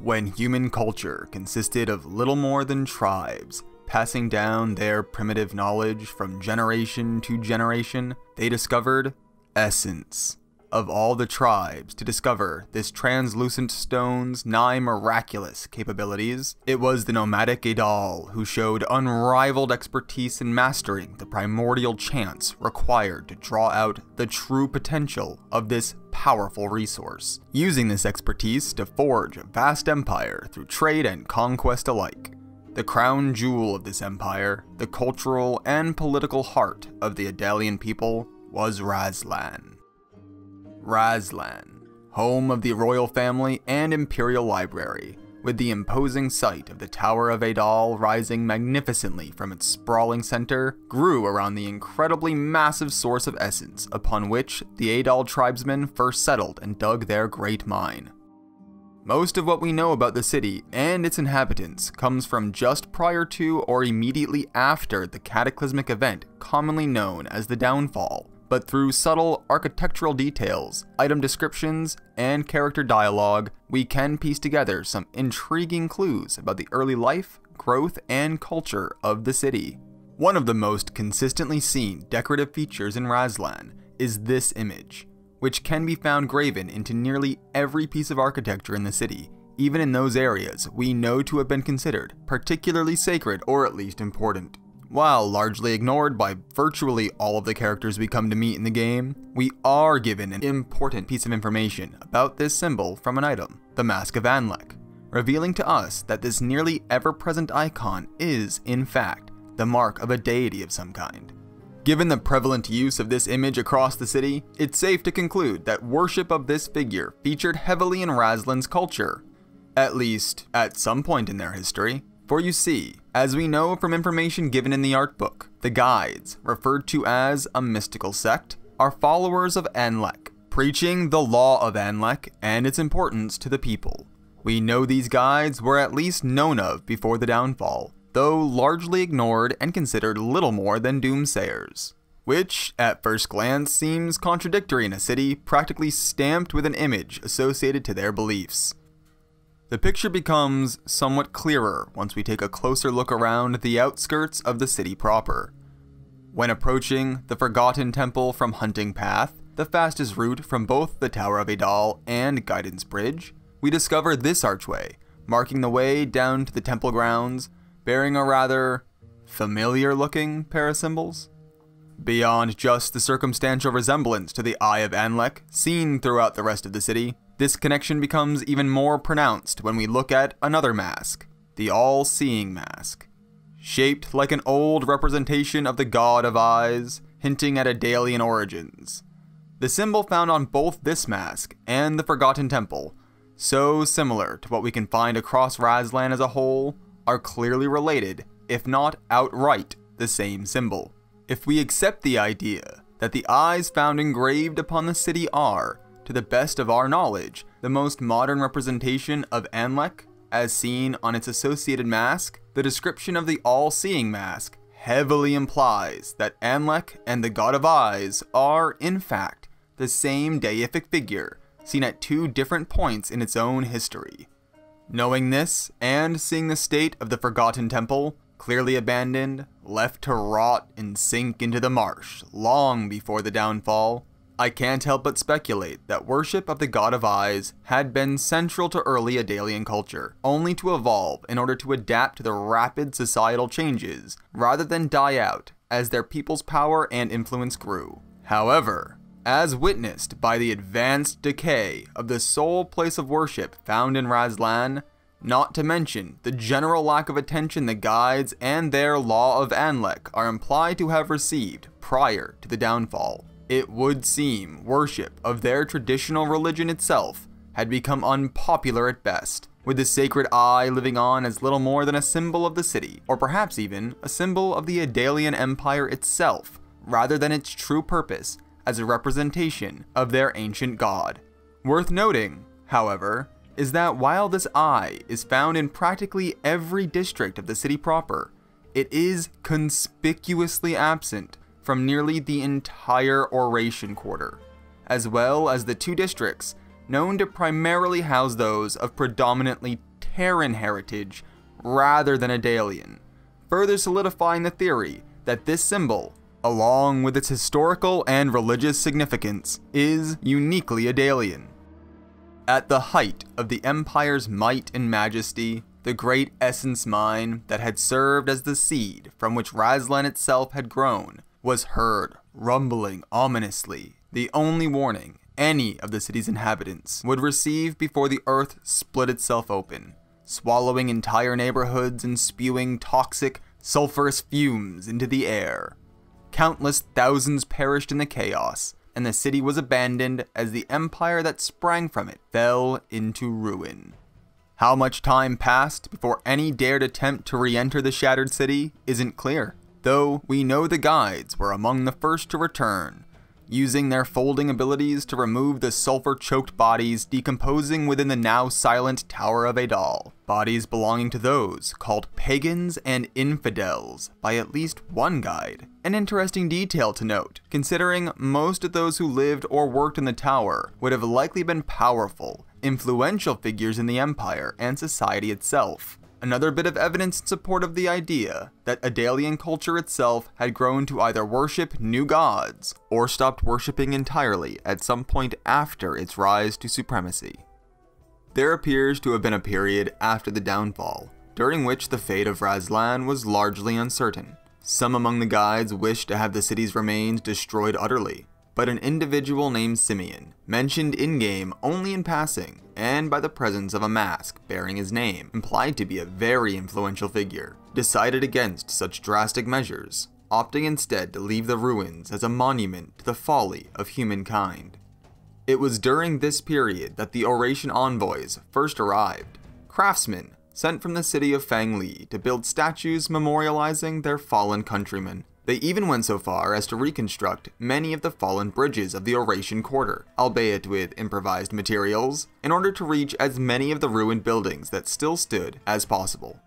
When human culture consisted of little more than tribes, passing down their primitive knowledge from generation to generation, they discovered essence. Of all the tribes to discover this translucent stone's nigh miraculous capabilities, it was the nomadic Adal who showed unrivaled expertise in mastering the primordial chants required to draw out the true potential of this powerful resource, using this expertise to forge a vast empire through trade and conquest alike. The crown jewel of this empire, the cultural and political heart of the Adalian people, was Raslan. Raslan, home of the royal family and Imperial library, with the imposing sight of the Tower of Adal rising magnificently from its sprawling center, grew around the incredibly massive source of essence upon which the Adal tribesmen first settled and dug their great mine. Most of what we know about the city and its inhabitants comes from just prior to or immediately after the cataclysmic event commonly known as the Downfall, but through subtle architectural details, item descriptions, and character dialogue, we can piece together some intriguing clues about the early life, growth, and culture of the city. One of the most consistently seen decorative features in Raslan is this image, which can be found graven into nearly every piece of architecture in the city, even in those areas we know to have been considered particularly sacred or at least important. While largely ignored by virtually all of the characters we come to meet in the game, we are given an important piece of information about this symbol from an item, the Mask of Anlek, revealing to us that this nearly ever-present icon is, in fact, the mark of a deity of some kind. Given the prevalent use of this image across the city, it's safe to conclude that worship of this figure featured heavily in Raslan's culture, at least at some point in their history. For you see, as we know from information given in the art book, the guides, referred to as a mystical sect, are followers of Anlek, preaching the law of Anlek and its importance to the people. We know these guides were at least known of before the Downfall, though largely ignored and considered little more than doomsayers, which at first glance seems contradictory in a city practically stamped with an image associated to their beliefs. The picture becomes somewhat clearer once we take a closer look around the outskirts of the city proper. When approaching the Forgotten Temple from Hunting Path, the fastest route from both the Tower of Adal and Guidance Bridge, we discover this archway, marking the way down to the temple grounds, bearing a rather familiar-looking pair of symbols. Beyond just the circumstantial resemblance to the Eye of Anlek seen throughout the rest of the city, this connection becomes even more pronounced when we look at another mask, the All-Seeing Mask. Shaped like an old representation of the God of Eyes, hinting at Adalian origins. The symbol found on both this mask and the Forgotten Temple, so similar to what we can find across Raslan as a whole, are clearly related, if not outright the same symbol. If we accept the idea that the eyes found engraved upon the city are, to the best of our knowledge, the most modern representation of Anlek, as seen on its associated mask, the description of the All-Seeing Mask heavily implies that Anlek and the God of Eyes are, in fact, the same deific figure, seen at two different points in its own history. Knowing this, and seeing the state of the Forgotten Temple, clearly abandoned, left to rot and sink into the marsh long before the Downfall, I can't help but speculate that worship of the God of Eyes had been central to early Adalian culture, only to evolve in order to adapt to the rapid societal changes, rather than die out as their people's power and influence grew. However, as witnessed by the advanced decay of the sole place of worship found in Raslan, not to mention the general lack of attention the guides and their Law of Anlek are implied to have received prior to the Downfall, it would seem worship of their traditional religion itself had become unpopular at best, with the sacred eye living on as little more than a symbol of the city, or perhaps even a symbol of the Adalian Empire itself, rather than its true purpose as a representation of their ancient god. Worth noting, however, is that while this eye is found in practically every district of the city proper, it is conspicuously absent from nearly the entire Oration Quarter, as well as the two districts known to primarily house those of predominantly Terran heritage rather than Adalian, further solidifying the theory that this symbol, along with its historical and religious significance, is uniquely Adalian. At the height of the Empire's might and majesty, the great essence mine that had served as the seed from which Raslan itself had grown was heard rumbling ominously, the only warning any of the city's inhabitants would receive before the earth split itself open, swallowing entire neighborhoods and spewing toxic, sulfurous fumes into the air. Countless thousands perished in the chaos, and the city was abandoned as the empire that sprang from it fell into ruin. How much time passed before any dared attempt to re-enter the shattered city isn't clear, though we know the guides were among the first to return, using their folding abilities to remove the sulfur-choked bodies decomposing within the now silent Tower of Adal, bodies belonging to those called pagans and infidels by at least one guide. An interesting detail to note, considering most of those who lived or worked in the tower would have likely been powerful, influential figures in the Empire and society itself. Another bit of evidence in support of the idea that Adalian culture itself had grown to either worship new gods or stopped worshipping entirely at some point after its rise to supremacy. There appears to have been a period after the downfall, during which the fate of Raslan was largely uncertain. Some among the guides wished to have the city's remains destroyed utterly, but an individual named Simeon, mentioned in-game only in passing, and by the presence of a mask bearing his name, implied to be a very influential figure, decided against such drastic measures, opting instead to leave the ruins as a monument to the folly of humankind. It was during this period that the Oration envoys first arrived, craftsmen sent from the city of Fangli to build statues memorializing their fallen countrymen. They even went so far as to reconstruct many of the fallen bridges of the Oration Quarter, albeit with improvised materials, in order to reach as many of the ruined buildings that still stood as possible.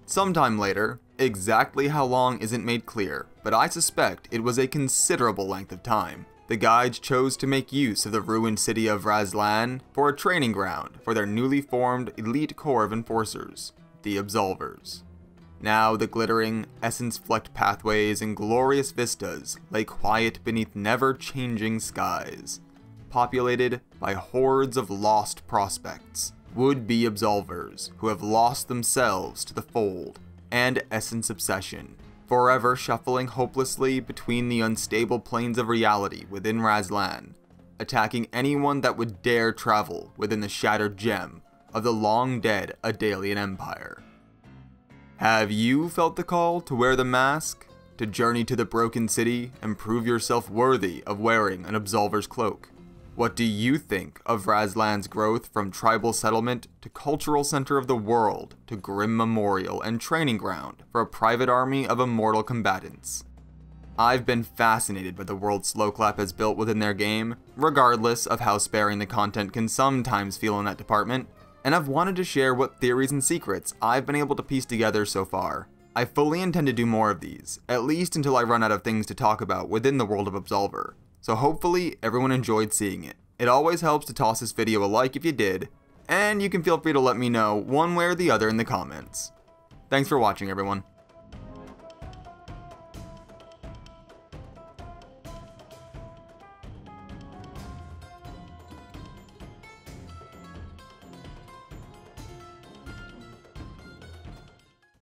Sometime later, exactly how long isn't made clear, but I suspect it was a considerable length of time, the guides chose to make use of the ruined city of Raslan for a training ground for their newly formed elite corps of enforcers, the Absolvers. Now the glittering, essence-flecked pathways and glorious vistas lay quiet beneath never-changing skies, populated by hordes of lost prospects, would-be Absolvers who have lost themselves to the fold and essence obsession, forever shuffling hopelessly between the unstable planes of reality within Raslan, attacking anyone that would dare travel within the shattered gem of the long-dead Adalian Empire. Have you felt the call to wear the mask? To journey to the broken city and prove yourself worthy of wearing an Absolver's cloak? What do you think of Raslan's growth from tribal settlement to cultural center of the world to grim memorial and training ground for a private army of immortal combatants? I've been fascinated by the world Slo-Clap has built within their game, regardless of how sparing the content can sometimes feel in that department, and I've wanted to share what theories and secrets I've been able to piece together so far. I fully intend to do more of these, at least until I run out of things to talk about within the world of Absolver, so hopefully everyone enjoyed seeing it. It always helps to toss this video a like if you did, and you can feel free to let me know one way or the other in the comments. Thanks for watching, everyone.